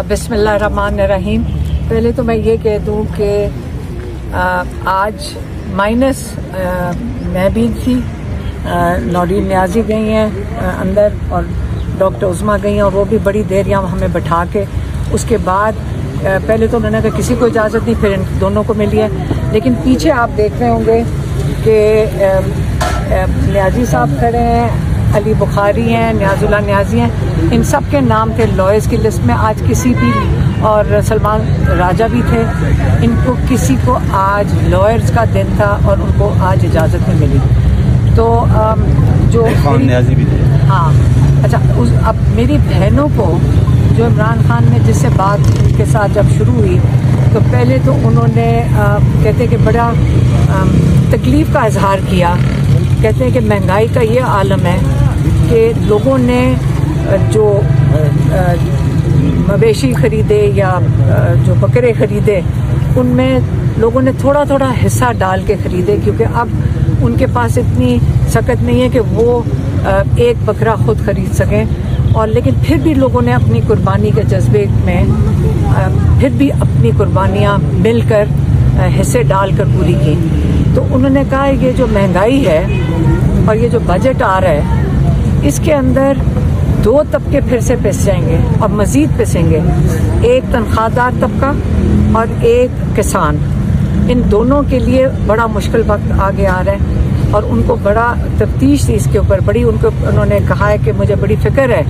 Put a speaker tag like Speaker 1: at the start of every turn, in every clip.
Speaker 1: बिस्मिल्लाहिर्रहमानिर्रहीम। पहले तो मैं ये कह दूँ कि आज माइनस मैं भी थी, नौरीन न्याजी गई हैं अंदर और डॉक्टर उज़मा गई हैं और वो भी बड़ी देर यहाँ हमें बैठा के उसके बाद पहले तो उन्होंने कहा किसी को इजाज़त नहीं, फिर इन दोनों को मिली है। लेकिन पीछे आप देख रहे होंगे कि न्याजी साहब खड़े हैं, अली बुखारी हैं, न्याजुल्लाह न्याजी हैं, इन सब के नाम थे लॉयर्स की लिस्ट में। आज किसी भी और सलमान राजा भी थे, इनको किसी को आज लॉयर्स का दिन था और उनको आज इजाज़त नहीं मिली। तो जो न्याजी भी थे, हाँ अच्छा, अब मेरी बहनों को जो इमरान खान ने जिससे बात उनके साथ जब शुरू हुई तो पहले तो उन्होंने कहते कि बड़ा तकलीफ़ का इजहार किया। कहते हैं कि महंगाई का ये आलम है कि लोगों ने जो मवेशी ख़रीदे या जो बकरे ख़रीदे उनमें लोगों ने थोड़ा थोड़ा हिस्सा डाल के ख़रीदे, क्योंकि अब उनके पास इतनी सकत नहीं है कि वो एक बकरा ख़ुद ख़रीद सकें। और लेकिन फिर भी लोगों ने अपनी कुर्बानी के जज्बे में फिर भी अपनी कुर्बानियाँ मिलकर हिस्से डालकर पूरी की। तो उन्होंने कहा ये जो महंगाई है और ये जो बजट आ रहा है इसके अंदर दो तबके फिर से पिस जाएंगे और मज़ीद पिसेंगे, एक तनख्वाहदार तबका और एक किसान। इन दोनों के लिए बड़ा मुश्किल वक्त आगे आ रहा है और उनको बड़ा तफ्तीश थी इसके ऊपर, बड़ी उन्होंने कहा है कि मुझे बड़ी फ़िक्र है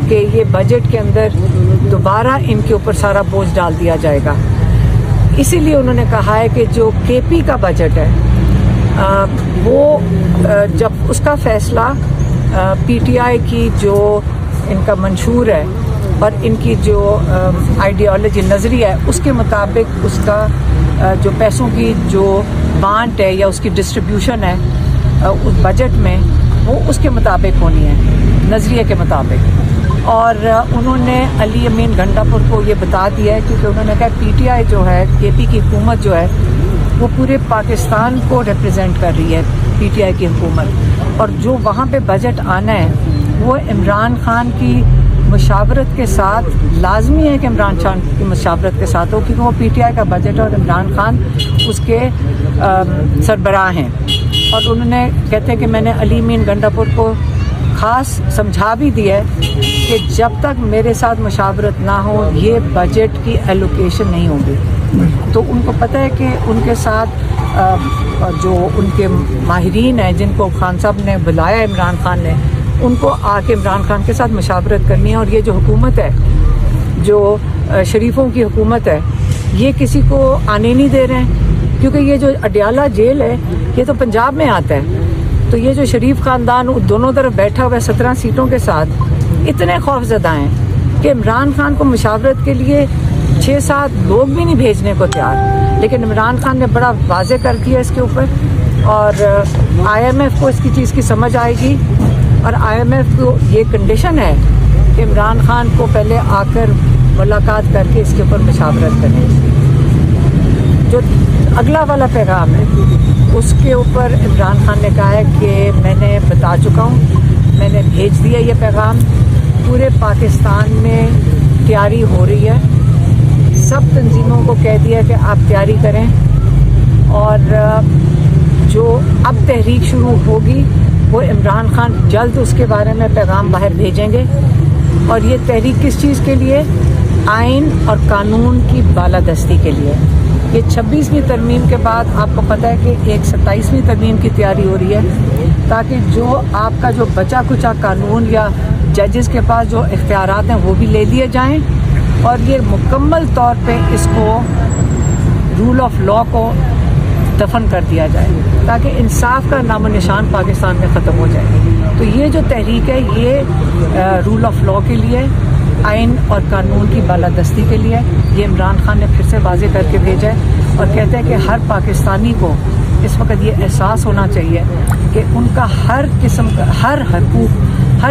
Speaker 1: कि ये बजट के अंदर दोबारा इनके ऊपर सारा बोझ डाल दिया जाएगा। इसीलिए उन्होंने कहा है कि जो केपी का बजट है वो जब उसका फ़ैसला पीटीआई की जो इनका मंशूर है और इनकी जो आइडियोलॉजी नज़रिया है उसके मुताबिक उसका जो पैसों की जो बांट है या उसकी डिस्ट्रीब्यूशन है उस बजट में वो उसके मुताबिक होनी है, नज़रिए के मुताबिक। और उन्होंने अली अमीन गंडापुर को ये बता दिया है, क्योंकि उन्होंने कहा पीटीआई जो है, केपी की हुकूमत जो है वो पूरे पाकिस्तान को रिप्रेजेंट कर रही है, पीटीआई की हुकूमत। और जो वहाँ पे बजट आना है वो इमरान खान की मुशावरत के साथ लाजमी है कि इमरान खान की मुशावरत के साथ हो, क्योंकि वो पीटीआई का बजट और इमरान खान उसके सरबराह हैं। और उन्होंने कहते हैं कि मैंने अली अमीन गंडापुर को ख़ास समझा भी दिया है कि जब तक मेरे साथ मुशावरत ना हो ये बजट की एलोकेशन नहीं होगी। तो उनको पता है कि उनके साथ जो उनके माहिरीन हैं जिनको खान साहब ने बुलाया इमरान खान ने, उनको आके इमरान खान के साथ मुशावरत करनी है। और ये जो हुकूमत है, जो शरीफों की हुकूमत है, ये किसी को आने नहीं दे रहे हैं, क्योंकि ये जो अडियाला जेल है ये तो पंजाब में आता है। तो ये जो शरीफ ख़ानदान दोनों तरफ बैठा हुआ है 17 सीटों के साथ, इतने खौफज़दा हैं कि इमरान खान को मुशावरत के लिए 6-7 लोग भी नहीं भेजने को तैयार। लेकिन इमरान खान ने बड़ा वाज़े कर दिया इसके ऊपर, और IMF को इसकी चीज़ की समझ आएगी। और IMF को ये कंडीशन है कि इमरान खान को पहले आकर मुलाकात करके इसके ऊपर मुशावरत करें। जो अगला वाला पैगाम है उसके ऊपर इमरान खान ने कहा है कि मैंने बता चुका हूँ, मैंने भेज दिया ये पैगाम, पूरे पाकिस्तान में तैयारी हो रही है, सब तंजीमों को कह दिया कि आप तैयारी करें। और जो अब तहरीक शुरू होगी वो इमरान खान जल्द उसके बारे में पैगाम बाहर भेजेंगे। और ये तहरीक किस चीज़ के लिए? आइन और कानून की बालादस्ती के लिए। ये 26वीं तरमीम के बाद आपको पता है कि एक 27वीं तरमीम की तैयारी हो रही है, ताकि जो आपका जो बचा कुचा कानून या जजेस के पास जो इख्तियारात हैं वो भी ले लिए जाएं और ये मुकम्मल तौर पे इसको रूल ऑफ लॉ को दफन कर दिया जाए, ताकि इंसाफ का नामो निशान पाकिस्तान में ख़त्म हो जाए। तो ये जो तहरीक है ये रूल ऑफ लॉ के लिए, आइन और कानून की बालादस्ती के लिए, ये इमरान खान ने फिर से वाज़े करके भेजा है। और कहते हैं कि हर पाकिस्तानी को इस वक्त ये एहसास होना चाहिए कि उनका हर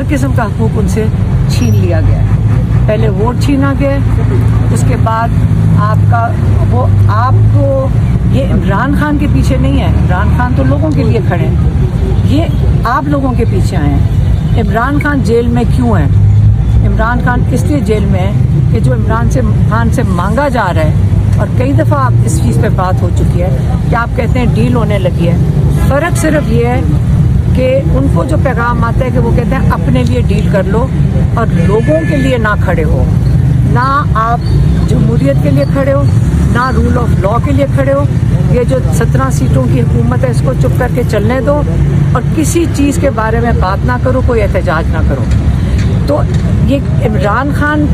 Speaker 1: किस्म का हकूक़ उनसे छीन लिया गया है। पहले वोट छीना गया, उसके बाद आपको ये इमरान खान के पीछे नहीं है, इमरान खान तो लोगों के लिए खड़े हैं, ये आप लोगों के पीछे आए हैं। इमरान खान जेल में क्यों है? عمران خان اس لیے جیل میں ہے کہ جو عمران خان سے مانگا جا رہا ہے، اور کئی دفعہ آپ اس چیز پہ بات ہو چکی ہے کہ آپ کہتے ہیں ڈیل ہونے لگی ہے. فرق صرف یہ ہے کہ ان کو جو پیغام آتا ہے کہ وہ کہتے ہیں اپنے لیے ڈیل کر لو اور لوگوں کے لیے نہ کھڑے ہو. نہ آپ جمہوریت کے لیے کھڑے ہو، نہ رول آف لا کے لیے کھڑے ہو. یہ جو 17 سیٹوں کی حکومت ہے اس کو چپ کر کے چلنے دو اور کسی چیز کے بارے میں بات نہ کرو، کوئی احتجاج نہ کرو. تو یہ عمران خان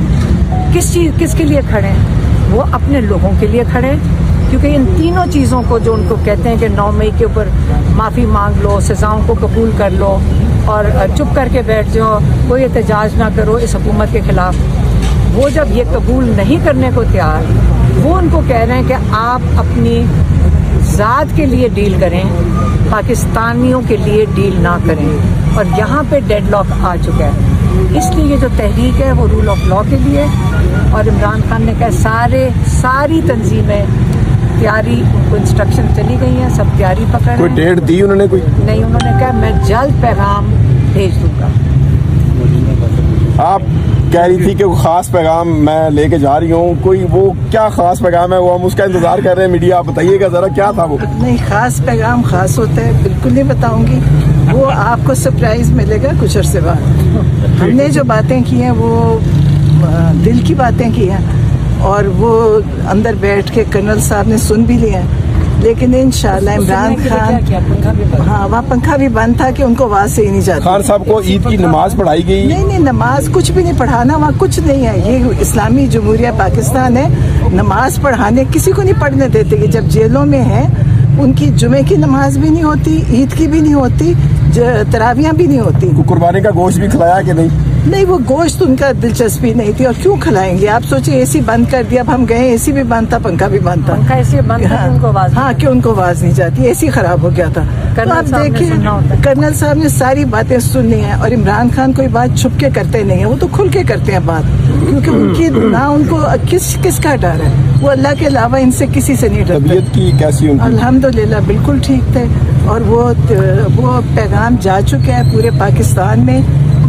Speaker 1: کس کے لیے کھڑے ہیں؟ وہ اپنے لوگوں کے لیے کھڑے ہیں، کیونکہ ان تینوں چیزوں کو جو ان کو کہتے ہیں کہ 9 مئی کے اوپر معافی مانگ لو، سزاؤں کو قبول کر لو اور چپ کر کے بیٹھ جاؤ، کوئی احتجاج نہ کرو اس حکومت کے خلاف، وہ جب یہ قبول نہیں کرنے کو تیار، وہ ان کو کہہ رہے ہیں کہ آپ اپنی ذات کے لیے ڈیل کریں، پاکستانیوں کے لیے ڈیل نہ کریں. اور یہاں پہ ڈیڈ لاک آ چکا ہے. اس لیے یہ جو تحریک ہے وہ رول آف لا کے لیے، اور عمران خان نے کہا ساری تنظیمیں تیاری، ان کو انسٹرکشن چلی گئی ہیں، سب تیاری پکڑ
Speaker 2: کوئی ڈیٹ دی انہوں نے؟ کوئی
Speaker 1: نہیں، انہوں نے کہا میں جلد پیغام بھیج دوں گا.
Speaker 2: آپ کہہ رہی تھی کہ وہ خاص پیغام میں لے کے جا رہی ہوں، کوئی وہ کیا خاص پیغام ہے؟ وہ ہم اس کا انتظار کر رہے ہیں. میڈیا آپ بتائیے گا ذرا کیا تھا وہ؟
Speaker 3: نہیں، خاص پیغام خاص ہوتا ہے، بالکل نہیں بتاؤں گی. وہ آپ کو سرپرائز ملے گا کچھ عرصے بعد. ہم نے جو باتیں کی ہیں وہ دل کی باتیں کی ہیں، اور وہ اندر بیٹھ کے کرنل صاحب نے سن بھی لیا ہے. لیکن انشاءاللہ عمران خان، ہاں وہاں پنکھا بھی بند تھا کہ ان کو آواز سے ہی نہیں جاتی.
Speaker 2: خان صاحب کو عید کی نماز پڑھائی گئی؟
Speaker 3: نہیں، نماز کچھ بھی نہیں پڑھانا، وہاں کچھ نہیں ہے. یہ اسلامی جمہوریہ پاکستان ہے. نماز پڑھانے کسی کو نہیں پڑھنے دیتے. کہ جب جیلوں میں ہیں ان کی جمعے کی نماز بھی نہیں ہوتی، عید کی بھی نہیں ہوتی، تراویاں بھی نہیں ہوتی.
Speaker 2: قربانی کا گوشت بھی کھلایا کہ نہیں؟
Speaker 3: نہیں، وہ گوشت ان کا دلچسپی نہیں تھی، اور کیوں کھلائیں گے؟ آپ سوچیں اے سی بند کر دیا. اب ہم گئے اے سی بھی بند تھا، پنکھا بھی بند تھا.
Speaker 1: پنکھا ایسے بند تھا کہ ان کو آواز
Speaker 3: ہاں کہ ان کو آواز نہیں جاتی، اے سی خراب ہو گیا تھا. تو آپ دیکھیں کرنل صاحب نے ساری باتیں سننی ہیں، اور عمران خان کوئی بات چھپ کے کرتے نہیں ہیں، وہ تو کھل کے کرتے ہیں بات. کیونکہ ان کی نہ ان کو کس کا ڈر ہے؟ وہ اللہ کے علاوہ ان سے کسی سے نہیں ڈرتے.
Speaker 2: طبیعت کی کیسی ان کی؟
Speaker 3: الحمدللہ بالکل ٹھیک تھے. اور وہ پیغام جا چکا ہے پورے پاکستان میں.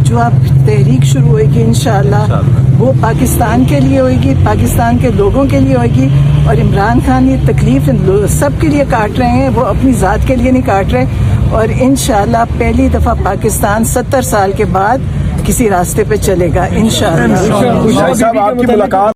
Speaker 3: جو اب تحریک شروع ہوئے گی انشاءاللہ وہ پاکستان کے لیے ہوئے گی، پاکستان کے لوگوں کے لیے ہوئے گی. اور عمران خان یہ تکلیف سب کے لیے کاٹ رہے ہیں، وہ اپنی ذات کے لیے نہیں کاٹ رہے. اور انشاءاللہ پہلی دفعہ پاکستان 70 سال کے بعد کسی راستے پہ چلے گا انشاءاللہ.
Speaker 2: صاحب آپ کی ملاقات